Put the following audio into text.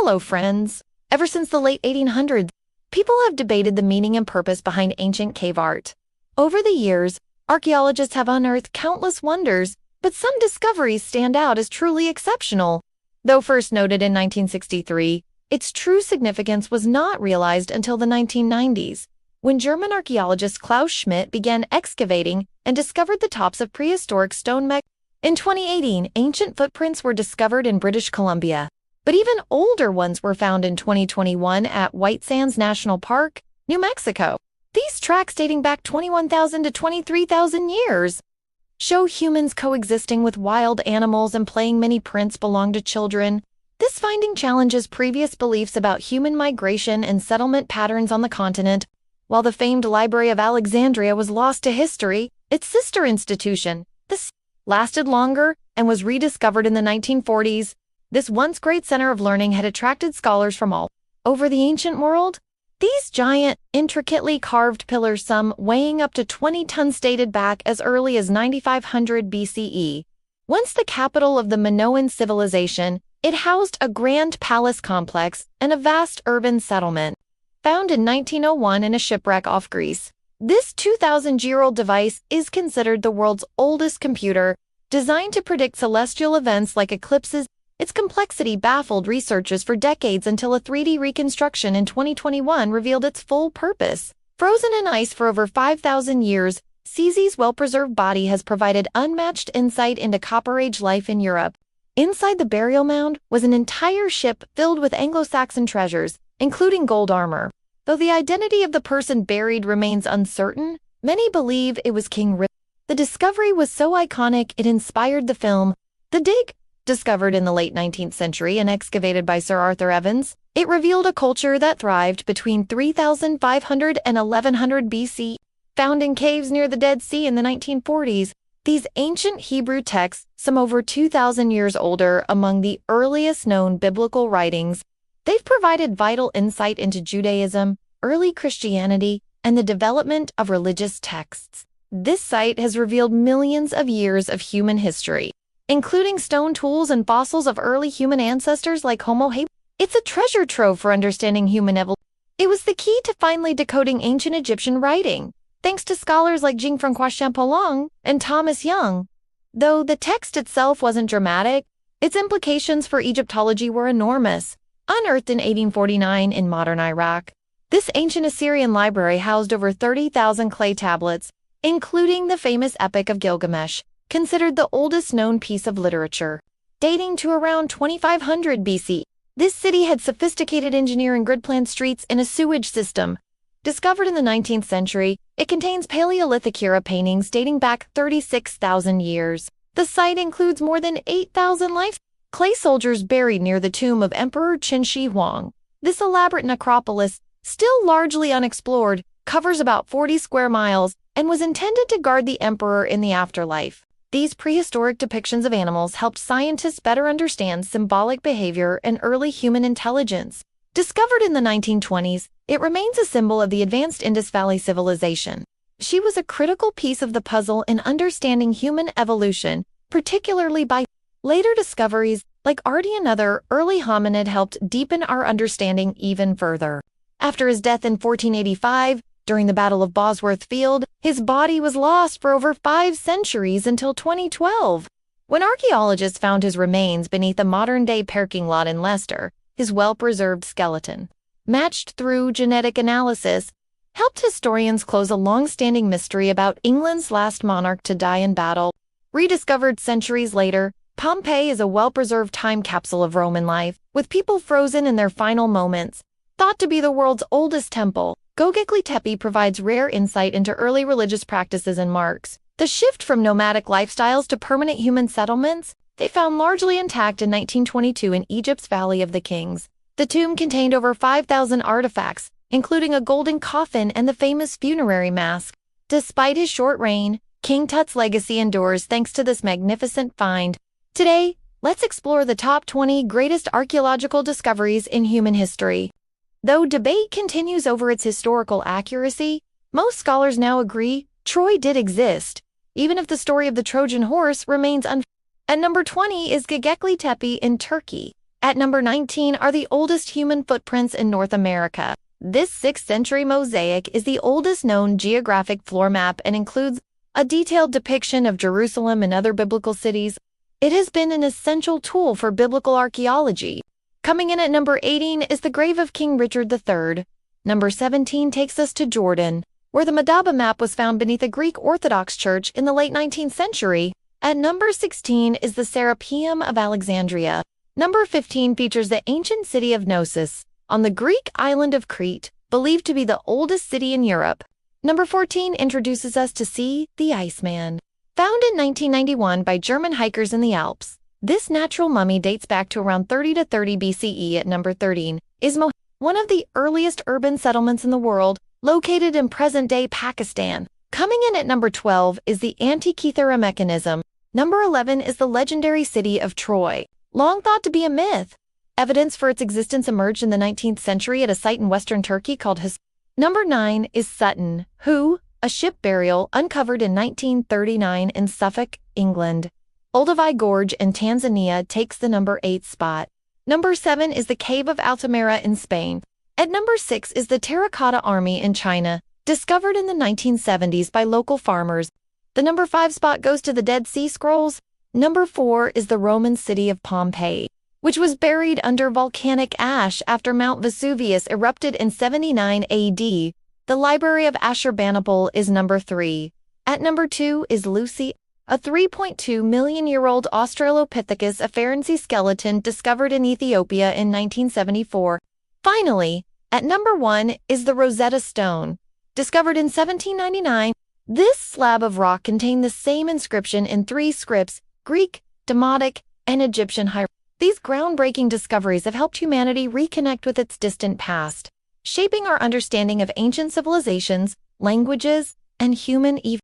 Hello, friends. Ever since the late 1800s, people have debated the meaning and purpose behind ancient cave art. Over the years, archaeologists have unearthed countless wonders, but some discoveries stand out as truly exceptional. Though first noted in 1963, its true significance was not realized until the 1990s, when German archaeologist Klaus Schmidt began excavating and discovered the tops of prehistoric stone mech. In 2018, ancient footprints were discovered in British Columbia, but even older ones were found in 2021 at White Sands National Park, New Mexico. These tracks, dating back 21,000 to 23,000 years, show humans coexisting with wild animals and playing many prints belong to children. This finding challenges previous beliefs about human migration and settlement patterns on the continent. While the famed Library of Alexandria was lost to history, its sister institution, this lasted longer and was rediscovered in the 1940s. This once great center of learning had attracted scholars from all over the ancient world. These giant, intricately carved pillars, some weighing up to 20 tons, dated back as early as 9500 BCE. Once the capital of the Minoan civilization, it housed a grand palace complex and a vast urban settlement. Found in 1901 in a shipwreck off Greece, this 2,000-year-old device is considered the world's oldest computer, designed to predict celestial events like eclipses. Its complexity baffled researchers for decades until a 3D reconstruction in 2021 revealed its full purpose. Frozen in ice for over 5,000 years, CZ's well-preserved body has provided unmatched insight into Copper Age life in Europe. Inside the burial mound was an entire ship filled with Anglo-Saxon treasures, including gold armor. Though the identity of the person buried remains uncertain, many believe it was King Rip. The discovery was so iconic it inspired the film The Dig. Discovered in the late 19th century and excavated by Sir Arthur Evans, it revealed a culture that thrived between 3,500 and 1100 BC. Found in caves near the Dead Sea in the 1940s, these ancient Hebrew texts, some over 2,000 years older, among the earliest known biblical writings, they've provided vital insight into Judaism, early Christianity, and the development of religious texts. This site has revealed millions of years of human history, including stone tools and fossils of early human ancestors like Homo habilis. It's a treasure trove for understanding human evolution. It was the key to finally decoding ancient Egyptian writing, thanks to scholars like Jean-François Champollion and Thomas Young. Though the text itself wasn't dramatic, its implications for Egyptology were enormous. Unearthed in 1849 in modern Iraq, this ancient Assyrian library housed over 30,000 clay tablets, including the famous Epic of Gilgamesh, considered the oldest known piece of literature. Dating to around 2500 BC, this city had sophisticated engineering, grid-planned streets, and a sewage system. Discovered in the 19th century, it contains Paleolithic era paintings dating back 36,000 years. The site includes more than 8,000 clay soldiers buried near the tomb of Emperor Qin Shi Huang. This elaborate necropolis, still largely unexplored, covers about 40 square miles and was intended to guard the emperor in the afterlife. These prehistoric depictions of animals helped scientists better understand symbolic behavior and early human intelligence. Discovered in the 1920s, it remains a symbol of the advanced Indus Valley civilization. She was a critical piece of the puzzle in understanding human evolution, particularly by later discoveries like Ardi and other early hominid helped deepen our understanding even further. After his death in 1485, during the Battle of Bosworth Field, his body was lost for over 5 centuries until 2012. When archaeologists found his remains beneath a modern-day parking lot in Leicester, his well-preserved skeleton, matched through genetic analysis, helped historians close a long-standing mystery about England's last monarch to die in battle. Rediscovered centuries later, Pompeii is a well-preserved time capsule of Roman life, with people frozen in their final moments. Thought to be the world's oldest temple, Göbekli Tepe provides rare insight into early religious practices and marks. The shift from nomadic lifestyles to permanent human settlements, they found largely intact in 1922 in Egypt's Valley of the Kings. The tomb contained over 5,000 artifacts, including a golden coffin and the famous funerary mask. Despite his short reign, King Tut's legacy endures thanks to this magnificent find. Today, let's explore the top 20 greatest archaeological discoveries in human history. Though debate continues over its historical accuracy, most scholars now agree Troy did exist, even if the story of the Trojan horse remains At number 20 is Göbekli Tepe in Turkey. At number 19 are the oldest human footprints in North America. This 6th century mosaic is the oldest known geographic floor map and includes a detailed depiction of Jerusalem and other biblical cities. It has been an essential tool for biblical archaeology. Coming in at number 18 is the grave of King Richard III. Number 17 takes us to Jordan, where the Madaba map was found beneath a Greek Orthodox church in the late 19th century. At number 16 is the Serapeum of Alexandria. Number 15 features the ancient city of Knossos, on the Greek island of Crete, believed to be the oldest city in Europe. Number 14 introduces us to Ötzi the Iceman. Found in 1991 by German hikers in the Alps, this natural mummy dates back to around 30 to 30 BCE. At number 13 is one of the earliest urban settlements in the world, located in present-day Pakistan. Coming in at number 12 is the Antikythera Mechanism. Number 11 is the legendary city of Troy, long thought to be a myth. Evidence for its existence emerged in the 19th century at a site in western Turkey called Number 9 is Sutton Hoo, a ship burial uncovered in 1939 in Suffolk, England. Olduvai Gorge in Tanzania takes the number 8 spot. Number 7 is the Cave of Altamira in Spain. At number 6 is the Terracotta Army in China, discovered in the 1970s by local farmers. The number 5 spot goes to the Dead Sea Scrolls. Number 4 is the Roman city of Pompeii, which was buried under volcanic ash after Mount Vesuvius erupted in 79 AD. The Library of Ashurbanipal is number 3. At number 2 is Lucy, a 3.2 million-year-old Australopithecus afferency skeleton discovered in Ethiopia in 1974. Finally, at number 1 is the Rosetta Stone, discovered in 1799. This slab of rock contained the same inscription in 3 scripts: Greek, Demotic, and Egyptian hieroglyphs. These groundbreaking discoveries have helped humanity reconnect with its distant past, shaping our understanding of ancient civilizations, languages, and human evolution.